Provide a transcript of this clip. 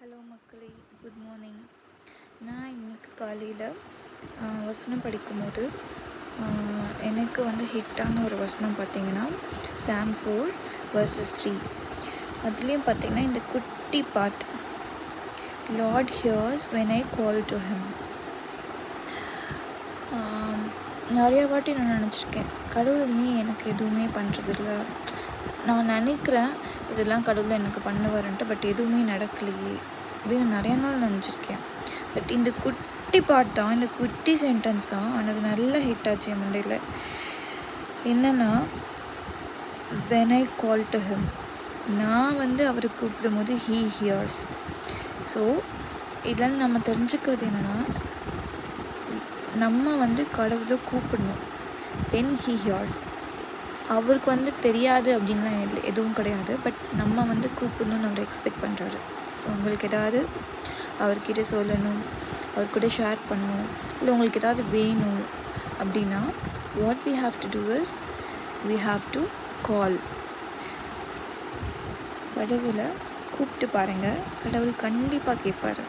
Hello மக்களே, good morning. நான் இன்றைக்கி காலையில் வசனம் படிக்கும்போது எனக்கு ஹிட்டான ஒரு வசனம் பார்த்திங்கன்னா Psalm 4:3. அதுலேயும் பார்த்திங்கன்னா இந்த குட்டி பாட், Lord hears when I call to him. நிறையா வாட்டி நான் நினச்சிருக்கேன், கடவுள் ஏன் எனக்கு எதுவுமே பண்ணுறதில்ல. நான் நினைக்கிறேன் இதெல்லாம் கடவுள் எனக்கு பண்ணுவாருன்ட்டு, பட் எதுவுமே நடக்கலையே அப்படின்னு நிறையா நாள் நினச்சிருக்கேன். பட் இந்த குட்டி பாட்டு தான், இந்த குட்டி சென்டென்ஸ் தான் அது நல்ல ஹிட் ஆச்சு என் மண்டையில். என்னென்னா, when I call to him, நான் அவரை கூப்பிடும்போது he hears. ஸோ இதில் நம்ம தெரிஞ்சுக்கிறது என்னென்னா, நம்ம கடவுளை கூப்பிடணும், தென் he hears. அவருக்கு தெரியாது அப்படின்லாம் எதுவும் கிடையாது, பட் நம்ம கூப்பிடணும்னு அவர் எக்ஸ்பெக்ட் பண்ணுறாரு. ஸோ உங்களுக்கு ஏதாவது அவர்கிட்ட சொல்லணும், அவர் கூட ஷேர் பண்ணணும், இல்லை உங்களுக்கு ஏதாவது வேணும் அப்படின்னா, what we have to do is we have to call. கடவுளை கூப்பிட்டு பாருங்கள், கடவுள் கண்டிப்பாக கேட்பார்.